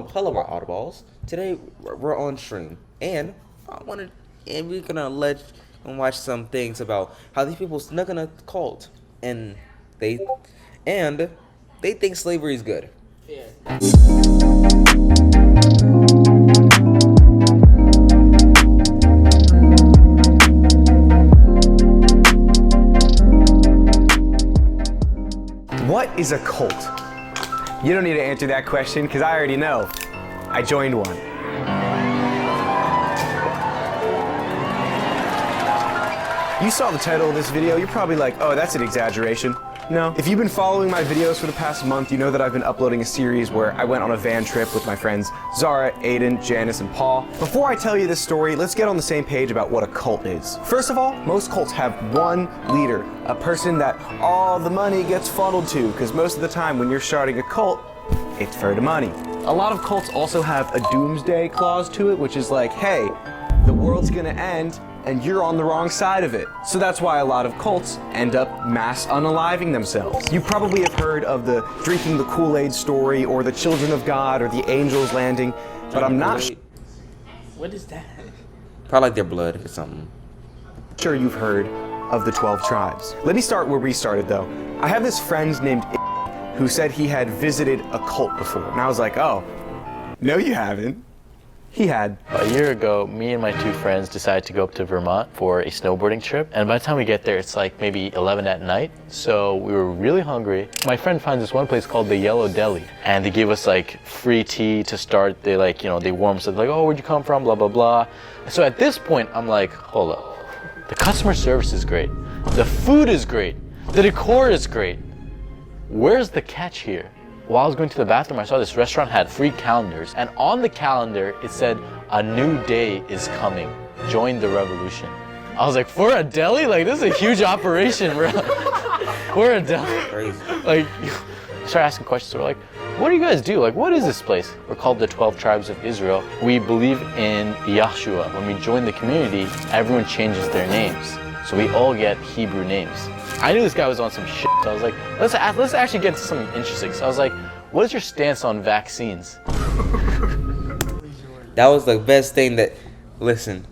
hello, my Audibles. Today we're on stream, and we're gonna watch some things about how these people snuck in a cult, and they think slavery is good. Yeah. What is a cult? You don't need to answer that question because I already know. I joined one. You saw the title of this video, you're probably like, oh, that's an exaggeration. No. If you've been following my videos for the past month, you know that I've been uploading a series where I went on a van trip with my friends Zara, Aiden, Janice, and Paul. Before I tell you this story, let's get on the same page about what a cult is. First of all, most cults have one leader, a person that all the money gets funneled to, because most of the time when you're starting a cult, it's for the money. A lot of cults also have a doomsday clause to it, which is like, hey, the world's gonna end, and you're on the wrong side of it. So that's why a lot of cults end up mass unaliving themselves. You probably have heard of the drinking the Kool-Aid story, or the children of God, or the angels landing, but I'm not What is that? Probably like their blood or something. sure you've heard of the 12 tribes. Let me start where we started though. I have this friend named who said he had visited a cult before, and I was like, oh, no you haven't. He had. A year ago, me and my two friends decided to go up to Vermont for a snowboarding trip. And by the time we get there, it's like maybe 11 at night. So we were really hungry. My friend finds this one place called the Yellow Deli. And they give us like free tea to start. They they warm us up. Like, oh, where'd you come from? Blah, blah, blah. So at this point, I'm like, hold up. The customer service is great. The food is great. The decor is great. Where's the catch here? While I was going to the bathroom, I saw this restaurant had free calendars, and on the calendar it said, "A new day is coming. Join the revolution." I was like, for a deli? Like, this is a huge operation, bro. We're a deli. Crazy. Like, start asking questions. We're like, what do you guys do? Like, what is this place? We're called the 12 Tribes of Israel. We believe in Yahshua. When we join the community, everyone changes their names. So we all get Hebrew names. I knew this guy was on some shit, so I was like, let's actually get to something interesting. So I was like, what is your stance on vaccines? That was the best thing that. Listen,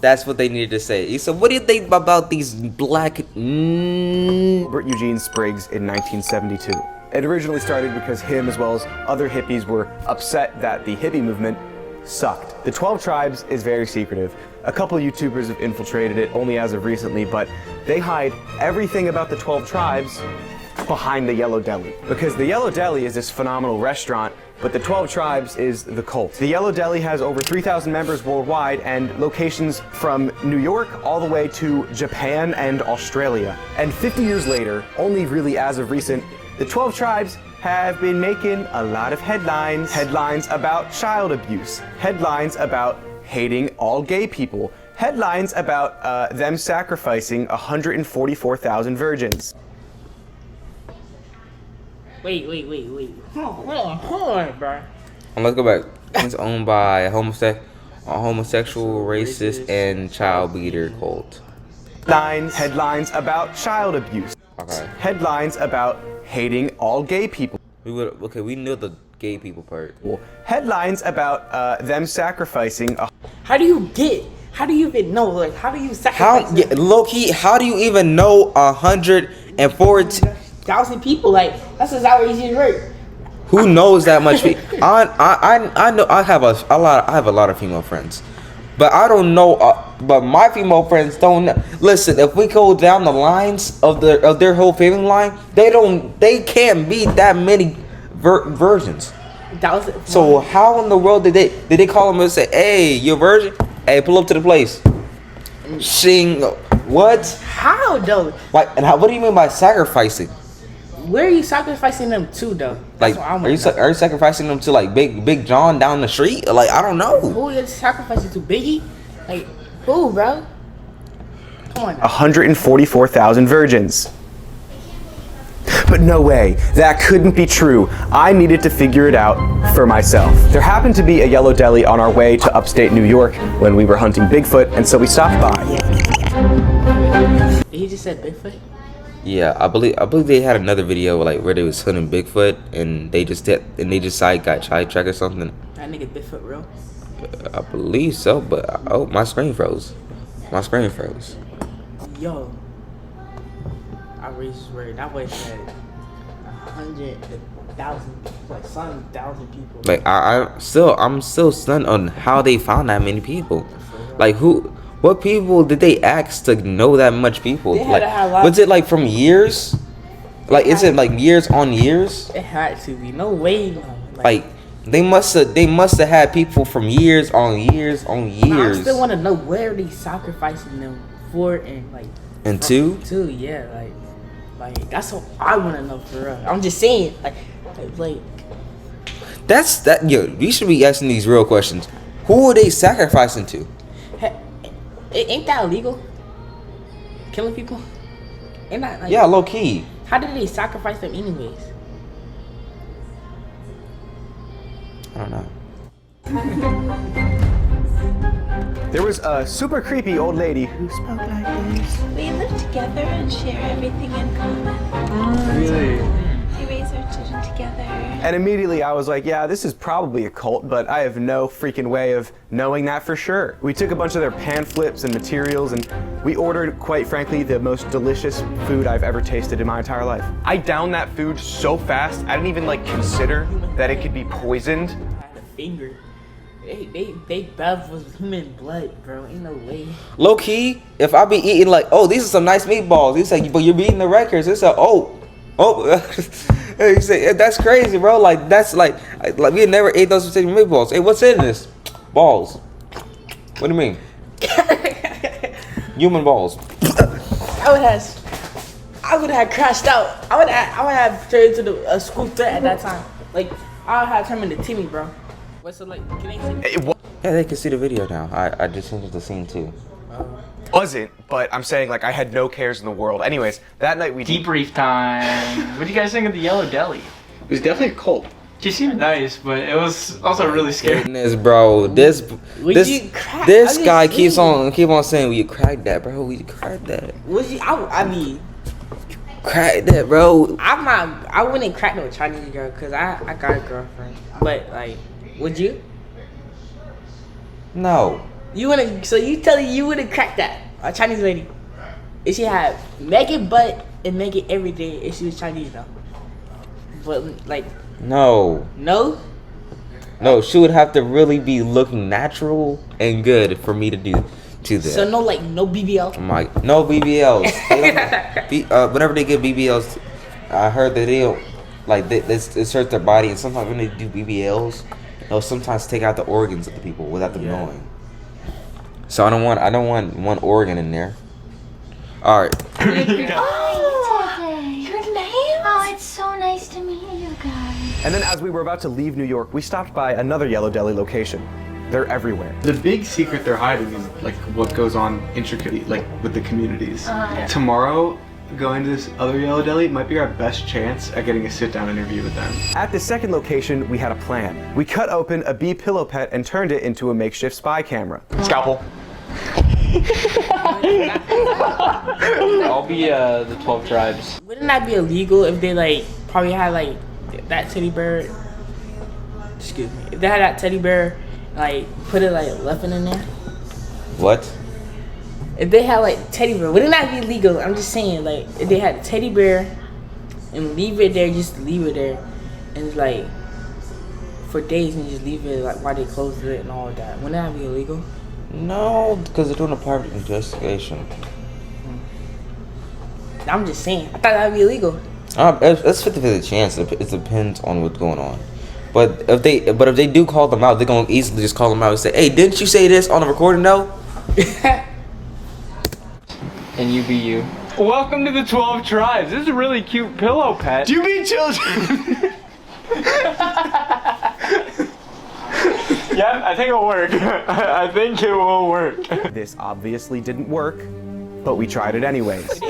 that's what they needed to say. He said, "What do you think about these black?" Robert Eugene Spriggs in 1972. It originally started because him, as well as other hippies, were upset that the hippie movement sucked. The 12 Tribes is very secretive. A couple of YouTubers have infiltrated it only as of recently, but they hide everything about the 12 Tribes behind the Yellow Deli. Because the Yellow Deli is this phenomenal restaurant, but the 12 Tribes is the cult. The Yellow Deli has over 3,000 members worldwide and locations from New York all the way to Japan and Australia. And 50 years later, only really as of recent, the 12 Tribes have been making a lot of headlines. Headlines about child abuse. Headlines about hating all gay people. Headlines about them sacrificing 144,000 virgins. Wait. Hold on, bro. Let's go back. It's owned by a homosexual, racist, and child beater cult. Headlines about child abuse. Okay. Headlines about hating all gay people. We knew the gay people part. Headlines about them sacrificing. How do you even know? Like, how do you sacrifice? Low key, how do you even know 140,000 people? Like, that's just how easy it works. Who knows that much people? I know I have a lot of female friends, but I don't know. But my female friends don't know. Listen, if we go down the lines of their whole family line, they can't be that many versions. So how in the world did they call them and say, "Hey, you're a virgin? Hey, pull up to the place." Sing what? How though? Like, and what do you mean by sacrificing? Where are you sacrificing them to though? That's what I want to know. Are you sacrificing them to like Big John down the street? Like, I don't know. Who are you sacrificing to? Biggie? Like, who, bro? Come on now. 144,000 virgins. But no way, that couldn't be true. I needed to figure it out for myself. There happened to be a Yellow Deli on our way to upstate New York when we were hunting Bigfoot, and so we stopped by. He just said Bigfoot? Yeah, I believe they had another video like where they was hunting Bigfoot and they just got sidetracked or something. That nigga Bigfoot real? I believe so, but oh, my screen froze. My screen froze. Yo, I really swear that boy said 100,000, like some thousand people. Like I'm still stunned on how they found that many people. Like what people did they ask to know that much people? They had Like to have lots was it like from years? Like is it like years on years? It had to be. No way. No. Like they must have had people from years on years on years. I still want to know where they sacrificing them for and like. And two, yeah, like that's what I want to know for real. I'm just saying, like. that's that. Yo, we should be asking these real questions. Who are they sacrificing to? Ain't that illegal? Killing people? Ain't that like? Yeah, low key. How did they sacrifice them anyways? I don't know. There was a super creepy old lady who spoke like this. We live together and share everything in common. Really? We raise our children together. And immediately I was like, yeah, this is probably a cult, but I have no freaking way of knowing that for sure. We took a bunch of their pamphlets and materials and we ordered, quite frankly, the most delicious food I've ever tasted in my entire life. I downed that food so fast, I didn't even like consider that it could be poisoned. I had a finger. They bathed with human blood, bro. Ain't no way. Low key, if I be eating like, oh, these are some nice meatballs. He's like, but you're beating the records. It's like, oh. He said, that's crazy, bro. Like that's like we never ate those particular meatballs. Hey, what's in this? Balls. What do you mean? Human balls. I would have crashed out. I would have turned into a school threat at that time. Like I would have turned into Timmy, bro. What's it like? Can they see? Yeah, they can see the video now. I just changed the scene too. Wasn't, but I'm saying like I had no cares in the world. Anyways, that night we Debrief time. What do you guys think of the Yellow Deli? It was definitely a cult. She seemed nice, but it was also really scary. Goodness, bro. This I guy just keep on saying we cracked that, bro. We cracked that. Was you? I mean, Crack that, bro. I wouldn't crack no Chinese girl because I got a girlfriend. But like, would you? No. You wouldn't. So you telling you wouldn't crack that a Chinese lady? If she had make it butt and make it every day if she was Chinese though. But like. No. No. No, she would have to really be looking natural and good for me to do that. So no BBL. No BBLs. Whenever they get BBLs, I heard that they don't like they search their body, and sometimes when they do BBLs, they'll sometimes take out the organs of the people without them knowing. So I don't want one organ in there. All right. Oh, your name? Oh, it's so nice to meet you guys. And then as we were about to leave New York, we stopped by another Yellow Deli location. They're everywhere. The big secret they're hiding is like what goes on intricately, like with the communities. Tomorrow, going to this other Yellow Deli might be our best chance at getting a sit-down interview with them. At the second location, we had a plan. We cut open a bee pillow pet and turned it into a makeshift spy camera. Scalpel. I'll be the 12 tribes. Wouldn't that be illegal if they like probably had like that teddy bear? Excuse me. If they had that teddy bear, like put it like left in there. What? If they had like teddy bear, wouldn't that be legal? I'm just saying, like if they had a teddy bear and leave it there, just leave it there, and it's like for days and just leave it like while they close it and all of that. Wouldn't that be illegal? No, because they're doing a private investigation. I'm just saying. I thought that'd be illegal. It's 50-50 chance. It depends on what's going on. But if they do call them out, they're gonna easily just call them out and say, "Hey, didn't you say this on the recording though?" And you be you. Welcome to the 12 tribes. This is a really cute pillow pet. Do you mean children? Yeah, I think it'll work. I think it will work. This obviously didn't work, but we tried it anyways.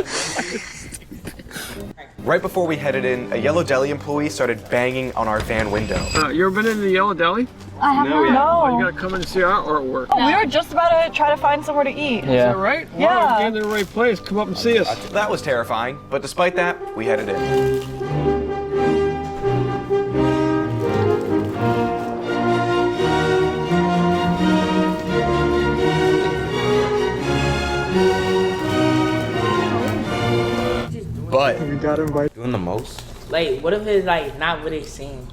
Right before we headed in, a Yellow Deli employee started banging on our van window. You ever been in the Yellow Deli? I have not. Oh, No. you gotta come in and see our artwork. Oh, we were just about to try to find somewhere to eat. Is that right? Yeah. Wow, you're in the right place. Come up and see us. That was terrifying, but despite that, we headed in. But We got invited. Doing the most. Like, what if it's like not what it's saying?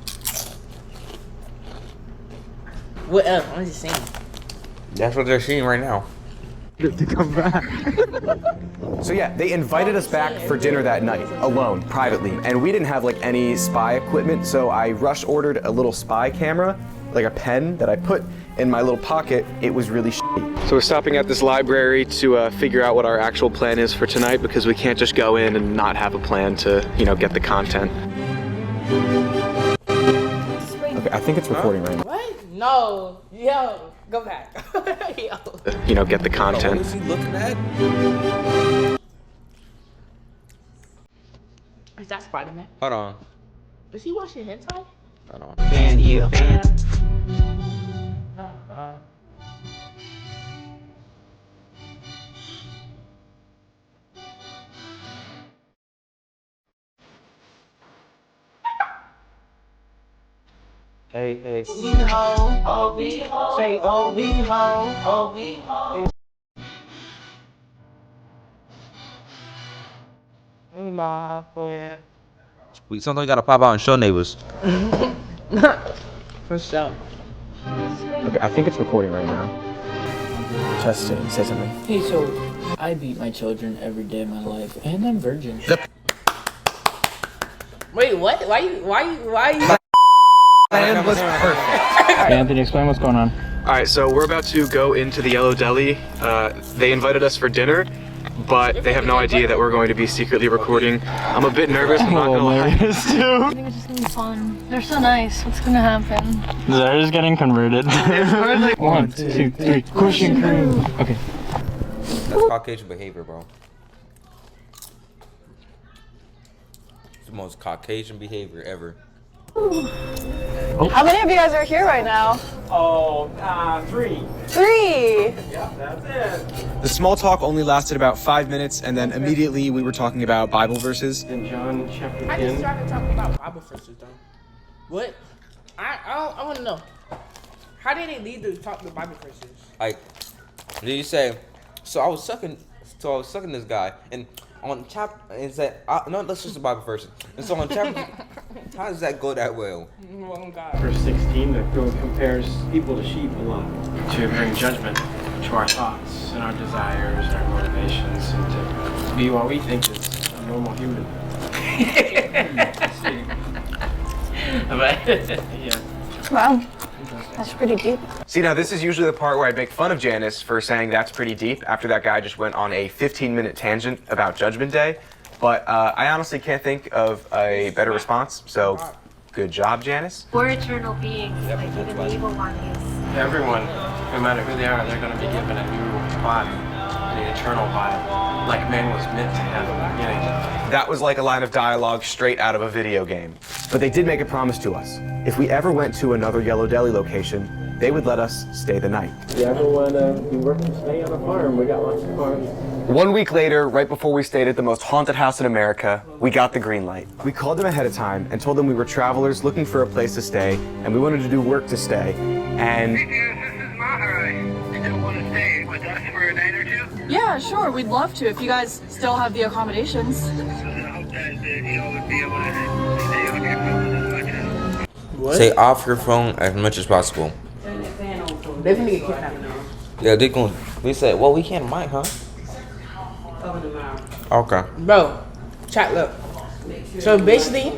What else? I'm just saying. That's what they're seeing right now. To come back. so yeah, they invited us back for dinner that night, alone, privately, and we didn't have like any spy equipment, so I rush ordered a little spy camera, like a pen that I put in my little pocket. It was really shitty. So we're stopping at this library to figure out what our actual plan is for tonight, because we can't just go in and not have a plan to, you know, get the content. Okay, I think it's recording right now. What? No. Yo, go back. Yo. You know, get the What content. is he looking at? Is that Spider-Man? Hold on. Is he watching hentai? Hold on. Fan you. Hey, hey. We sometimes gotta pop out and show neighbors. For sure. Okay, I think it's recording right now. Testing, say something. Hey, so I beat my children every day of my life, and I'm virgin. Wait, what? Why you? Plan was perfect. Anthony, explain what's going on. All right, so we're about to go into the Yellow Deli. They invited us for dinner, but they have no idea that we're going to be secretly recording. I'm a bit nervous, I'm not gonna lie. I think it's just gonna be fun. They're so nice. What's gonna happen? Zara's getting converted. 1, 2, 3. Question crew. Okay. That's Caucasian behavior, bro. It's the most Caucasian behavior ever. How many of you guys are here right now? 3. 3? The small talk only lasted about 5 minutes, and then immediately we were talking about Bible verses. In John chapter I just started talking about Bible verses though. What? I want to know. How did they lead to talk the Bible verses? Like, did you say? So I was sucking this guy, and on chapter, and said, no, that's just a Bible verse. And so on chapter, how does that go that well? Oh God. Verse 16 that compares people to sheep a lot. To bring judgment to our thoughts and our desires and our motivations, and to be what we think is a normal human. Yeah. Wow. That's pretty deep. See, now this is usually the part where I make fun of Janice for saying that's pretty deep after that guy just went on a 15-minute tangent about Judgment Day. But I honestly can't think of a better response, so good job, Janice. We're eternal beings, like even the evil one is. Everyone, no matter who they are, they're going to be given a new body, an eternal body, like man was meant to have in the beginning. That was like a line of dialogue straight out of a video game. But they did make a promise to us. If we ever went to another Yellow Deli location, they would let us stay the night. If you ever want to be working, stay on a farm. We got lots of farms. 1 week later, right before we stayed at the most haunted house in America, we got the green light. We called them ahead of time and told them we were travelers looking for a place to stay, and we wanted to do work to stay. And Hey, this is Maharai. You don't want to stay with us for a night or two? Yeah, sure. We'd love to if you guys still have the accommodations. So I hope that y'all would be able to stay off your phone as much as. What? Stay off your phone as much as possible. They're gonna get kidnapped now. Yeah, they going. We said, well, we can't mic, huh? Okay. Bro, chat, look. So basically,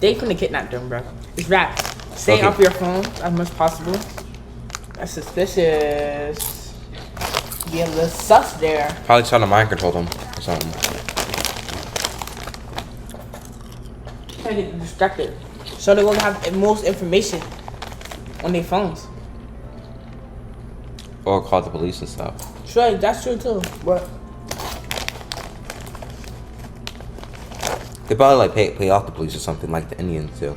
they finna kidnap them, bro. It's rap. Stay Okay. off your phone as much as possible. That's suspicious. Yeah, the sus there. Probably trying to mind control them or something. Trying to get distracted. So they're gonna have the most information on their phones. Or call the police and stuff. Sure, that's true too. But They probably like pay off the police or something like the Indians do.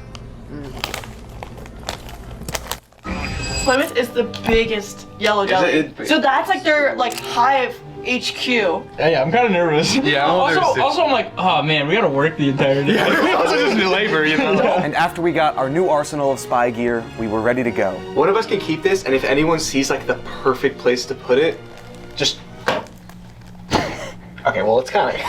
Plymouth is the biggest yellow deli. So that's like their like hive HQ. Yeah, I'm kind of nervous. Yeah, I'm nervous too. Also, I'm like, oh man, we gotta work the entire day. Also just new labor, you know. And after we got our new arsenal of spy gear, we were ready to go. One of us can keep this, and if anyone sees like the perfect place to put it, just. Okay, well it's kind of.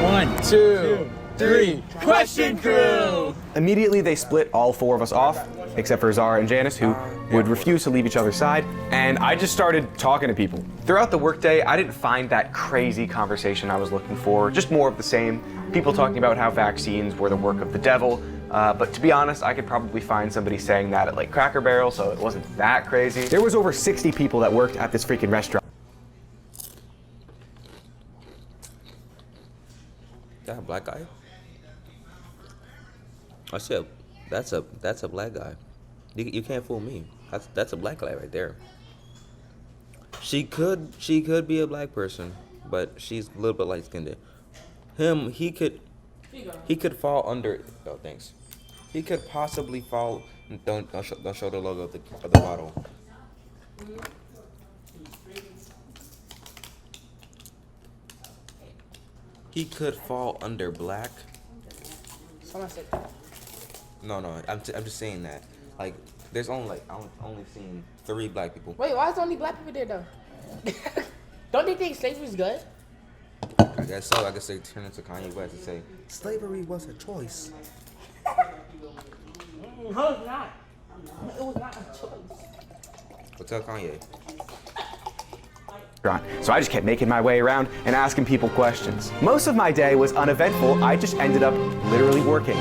One, two, three. Question crew. Immediately, they split all 4 of us off, except for Zara and Janice, who would refuse to leave each other's side, and I just started talking to people. Throughout the workday, I didn't find that crazy conversation I was looking for, just more of the same. People talking about how vaccines were the work of the devil, but to be honest, I could probably find somebody saying that at like Cracker Barrel, so it wasn't that crazy. There was over 60 people that worked at this freaking restaurant. That a black guy? I said, that's a black guy. You can't fool me. That's a black guy right there. She could be a black person, but she's a little bit light skinned. Him, he could fall under. Oh, thanks. He could possibly fall. Don't show the logo of the bottle. He could fall under black. Someone said. No, I'm just saying that. Like, there's only I've only seen 3 black people. Wait, why is there only black people there though? Don't they think slavery's good? I guess so. I guess they turn into Kanye West and say slavery was a choice. No, it's not. It was not a choice. Well, tell Kanye. So I just kept making my way around and asking people questions. Most of my day was uneventful. I just ended up literally working.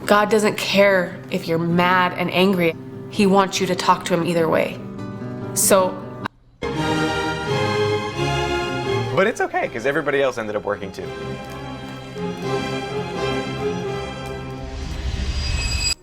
God doesn't care if you're mad and angry. He wants you to talk to him either way. So. But it's okay, because everybody else ended up working too.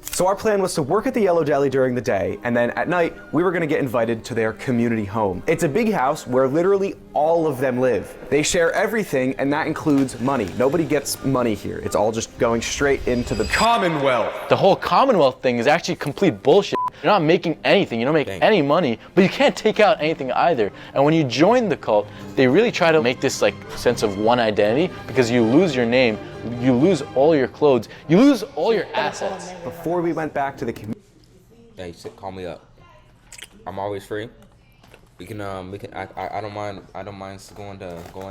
So our plan was to work at the Yellow Deli during the day, and then at night, we were gonna get invited to their community home. It's a big house where literally all of them live. They share everything, and that includes money. Nobody gets money here. It's all just going straight into the Commonwealth. The whole Commonwealth thing is actually complete bullshit. You're not making anything, you don't make any money, but you can't take out anything either. And when you join the cult, they really try to make this like sense of one identity, because you lose your name, you lose all your clothes, you lose all your assets. Before we went back to the community. Hey, call me up. I'm always free. We can I don't mind going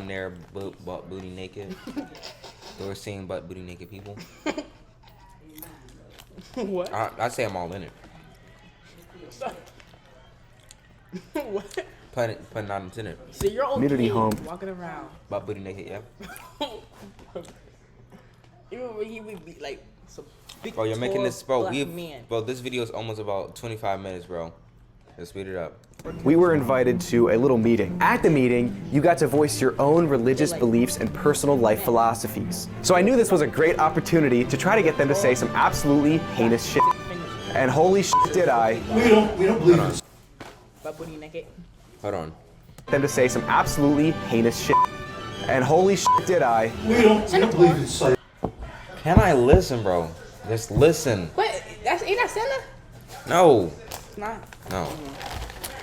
there butt booty naked. We're seeing butt booty naked people. What? I say I'm all in it. What? Putting out in it. So you're okay Community home. walking around. Butt booty naked, yeah. Even when he would be like some big. Bro, you're making this, bro. Man. Bro, this video is almost about 25 minutes, bro. Let's speed it up. We were invited to a little meeting. At the meeting, you got to voice your own religious beliefs and personal life philosophies. So I knew this was a great opportunity to try to get them to say some absolutely heinous shit. And holy shit did I. We don't believe this. Butt booty naked. Hold on. Them to say some absolutely heinous shit. And holy shit did I. We don't believe it's like. Can I listen, bro? Just listen. What? Ain't that Santa? No. It's not. No.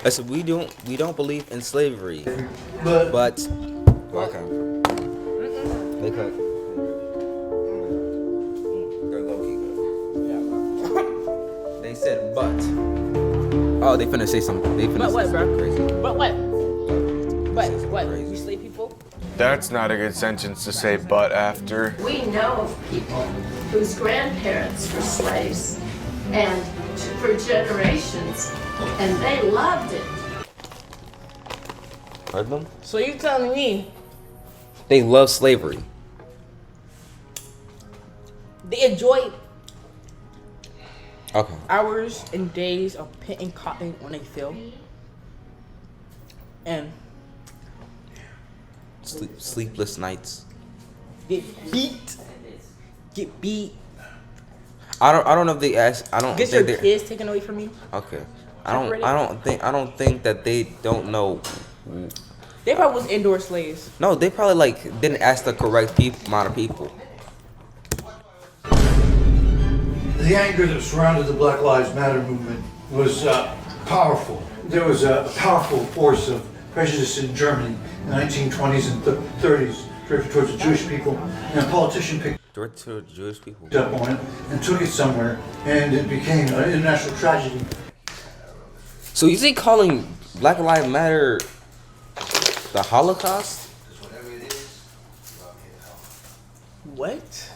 Listen, we don't believe in slavery. But okay. They cook. They're low key good. They said but. Oh, they finna say something. They finna But say what, something bro? crazy. But what? But what? You slave people? That's not a good sentence to say but after. We know of people whose grandparents were slaves and for generations, and they loved it. Heard them? So you telling me They love slavery. they enjoy Okay. hours and days of pitting cotton on a field and Sleepless nights. get beat. I don't know if they ask. I don't Get think your they. kids taken away from you. Okay. I don't think that they don't know They probably was indoor slaves. No, they probably like didn't ask the correct amount of people. The anger that surrounded the Black Lives Matter movement was powerful. There was a powerful force of prejudice in Germany in the 1920s and 30s directed towards the Jewish people, and a politician picked Directed to Jewish people. up on it and took it somewhere, and it became an international tragedy. So is he calling Black Lives Matter the Holocaust? What?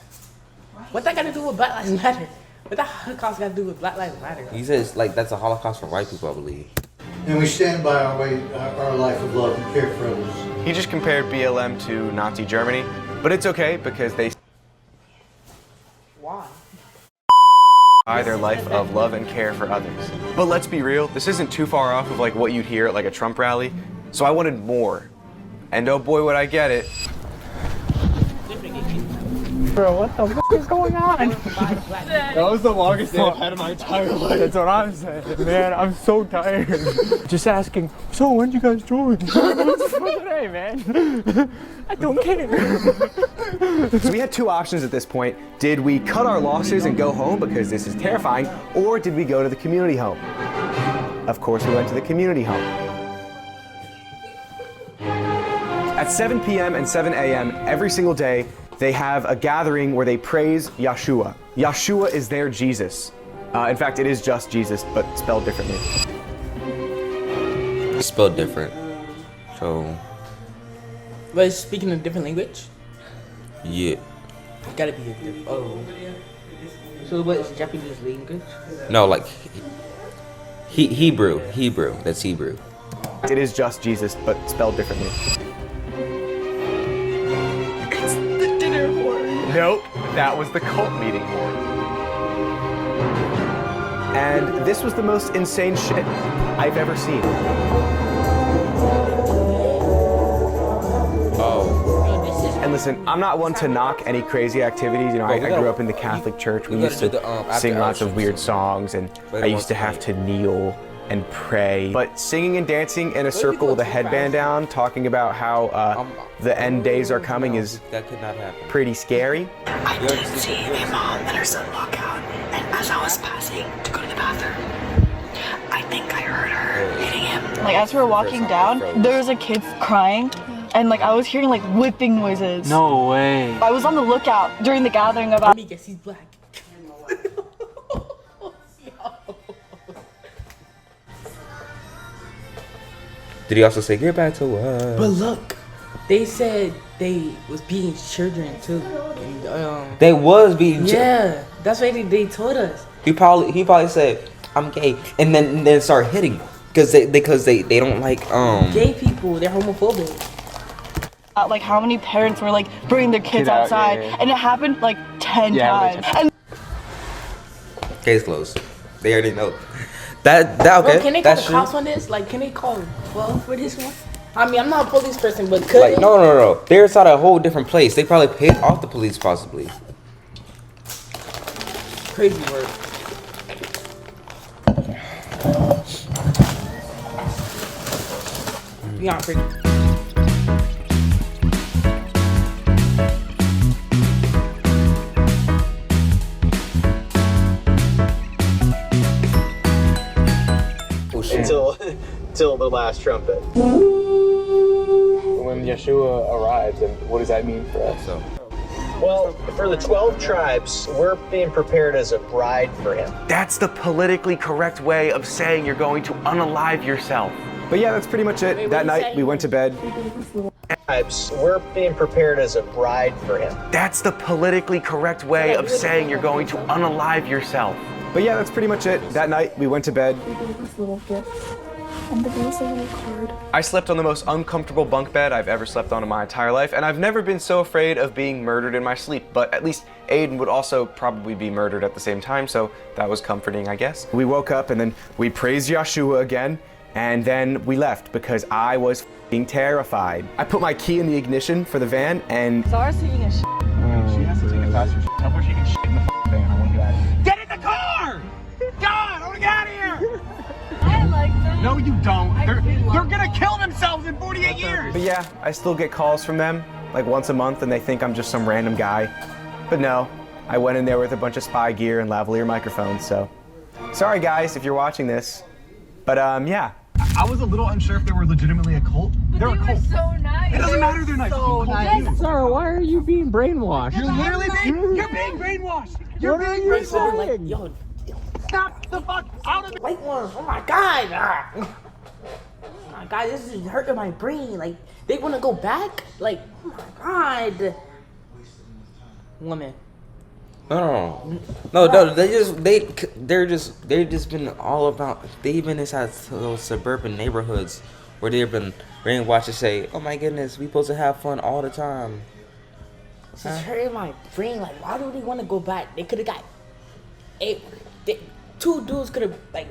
What that got to do with Black Lives Matter? What that Holocaust got to do with Black Lives Matter? He says like that's a Holocaust for white people, I believe. And we stand by our life of love and care for others. He just compared BLM to Nazi Germany, but it's okay because they Why? their life of love and care for others. But let's be real, this isn't too far off of like what you'd hear at like a Trump rally. So I wanted more. And oh boy, would I get it. Bro, what the fuck is going on? That was the longest day I've had in my entire life. That's what I'm saying. Man, I'm so tired. Just asking, so when'd you guys join? Today, man. I don't care. So we had two options at this point. Did we cut our losses and go home because this is terrifying, or did we go to the community home? Of course we went to the community home. At 7 p.m. and 7 a.m. every single day, they have a gathering where they praise Yeshua. Yeshua is their Jesus. In fact, it is just Jesus, but spelled differently. Spelled different. So. But it's speaking a different language? Yeah. Gotta be a different. Oh. So what is Japanese language? No, like Hebrew. That's Hebrew. It is just Jesus, but spelled differently. Nope, that was the cult meeting horde. And this was the most insane shit I've ever seen. Oh. And listen, I'm not one to knock any crazy activities. You know, I grew up in the Catholic Church. We used to sing lots of weird songs, and I used to have to kneel and pray. But singing and dancing in a circle with a headband down, talking about how the end days are coming is that could not happen. Pretty scary. I did see a mom and her son walk out, and as I was passing to go to the bathroom, I think I heard her hitting him. Like as we were walking down, there was a kid crying, and like I was hearing like whipping noises. No way. I was on the lookout during the gathering about. Let me guess, he's black. Did he also say get back to work? But look, they said they was beating children too. And, they was beating yeah, that's what they told us. He probably said I'm gay and then start hitting because they don't like gay people. They're homophobic. Like how many parents were like bringing their kids outside, and it happened like 10 times. And case closed. They already know. That okay. Bro, can they call the cops on this? Like, can they call 12 for this one? I mean, I'm not a police person, but could like, no. They're inside a whole different place. They probably paid off the police, possibly. Crazy work. Beyond crazy. Until the last trumpet. When Yeshua arrives, and what does that mean for us? So. Well, for the 12 tribes, we're being prepared as a bride for him. That's the politically correct way of saying you're going to unalive yourself. But yeah, that's pretty much it. Wait, that night, we went to bed. Tribes, we're being prepared as a bride for him. That's the politically correct way of saying you're going to unalive yourself. But yeah, that's pretty much it. That night, we went to bed. And there was a little card. I slept on the most uncomfortable bunk bed I've ever slept on in my entire life, and I've never been so afraid of being murdered in my sleep, but at least Aiden would also probably be murdered at the same time, so that was comforting, I guess. We woke up and then we praised Yeshua again, and then we left because I was f***ing terrified. I put my key in the ignition for the van, and Zara's taking a shit. She has to take a faster shit. Tell her she can shit in the van. I want to get out of here. Get in the car! God, I want to get out of here! I like them. No, you don't. They're gonna killed themselves in 48 years. But yeah, I still get calls from them, like once a month, and they think I'm just some random guy. But no, I went in there with a bunch of spy gear and lavalier microphones, so. Sorry guys, if you're watching this. But yeah. I was a little unsure if they were legitimately a cult. They're a cult. So nice. It doesn't matter they're nice. So nice. Sir, why are you being brainwashed? You're literally you're being brainwashed. You're being brainwashed. Like, yo, Stop the fuck out of it. white ones. Oh my god. Oh my god, this is hurting my brain. Like, they want to go back? Like, oh my god. Women. No. They're just been all about. They've been inside those suburban neighborhoods where they've been brainwashed to say, "Oh my goodness, we supposed to have fun all the time." It's just hurting my brain. Like, why do they want to go back? They could have got two dudes could have, like,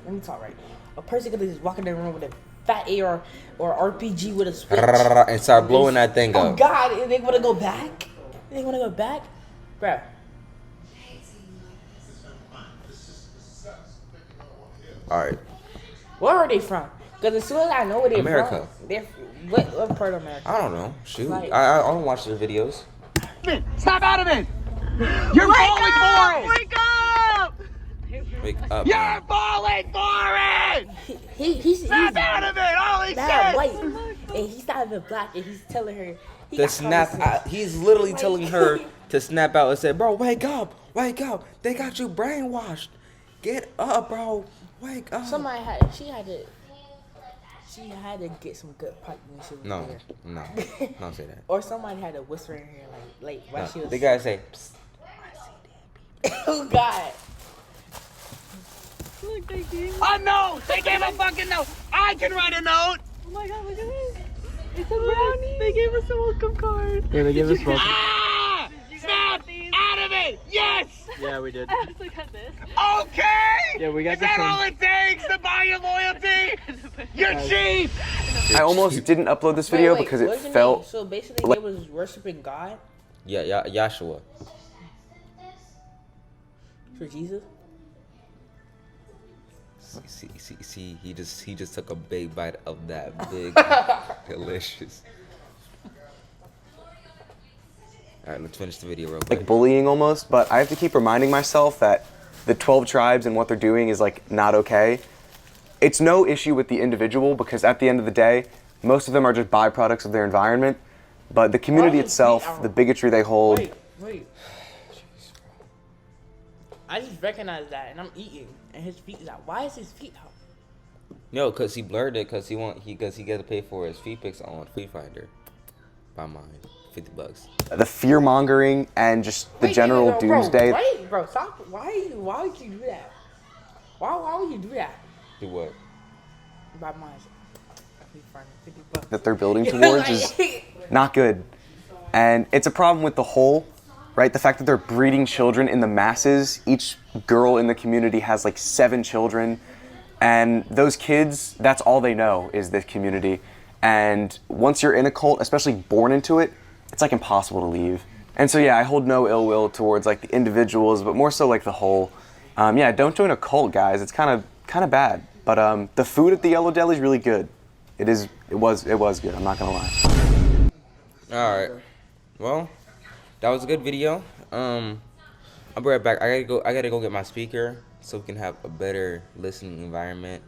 let me talk right. A person could have just walked in the room with a fat AR or RPG with a switch And start blowing that thing Oh up. god, and they want to go back? They want to go back? Bruh. Alright. Where are they from? Because as soon as I know where they're America. from, they're what part of America? I don't know. Shoot. Like- I don't watch their videos. Snap out of it. You're falling for it. Wake up! Wake up. You're falling for it. He's Snap out of it. Holy mad shit. white. And he's not even black, and he's telling her he To got snap common sense. out. He's literally telling her to snap out and say, "Bro, wake up. Wake up. They got you brainwashed. Get up, bro. Wake up." She had to get some good pipe when she was No, there. no. Don't say that. Or somebody had to whisper in her like while No, she was. they gotta say, "Psst." Oh God. Look, they gave A note. They gave a fucking note. I can write a note. Oh my god, look at this. It's a brownie. They gave us a welcome card. Yeah, they gave us welcome. Ah! Snap out of it. Yes. Yeah, we did. Look at this. Okay. Yeah, we got Is this that one. all it takes to buy your loyalty? You're cheap. I almost didn't upload this video Wait, because what it was your felt name? So basically, like- they was worshiping God Yeah, Yahshua. for Jesus. See, he just took a big bite of that big, delicious. All right, let's finish the video real quick. like bullying almost, but I have to keep reminding myself that the 12 tribes and what they're doing is like not okay. It's no issue with the individual because at the end of the day, most of them are just byproducts of their environment, but the community itself, the bigotry they hold. Wait. I just recognized that, and I'm eating, and his feet is out. Why is his feet out? No, cause he blurred it, cause he got to pay for his feed pics on Free Finder. By mine, $50. The fear mongering and just the general bro, doomsday. Bro, stop. Why would you do that? Why would you do that? Do what? By mine. $50. That they're building towards is not good. And it's a problem with the whole, right? The fact that they're breeding children in the masses. Each girl in the community has like 7 children. And those kids, that's all they know is this community. And once you're in a cult, especially born into it, it's like impossible to leave. And so yeah, I hold no ill will towards like the individuals, but more so like the whole. Yeah, don't join a cult, guys. It's kind of bad. But the food at the Yellow Deli is really good. It was good. I'm not gonna lie. All right. Well, that was a good video. I'll be right back. I gotta go get my speaker so we can have a better listening environment.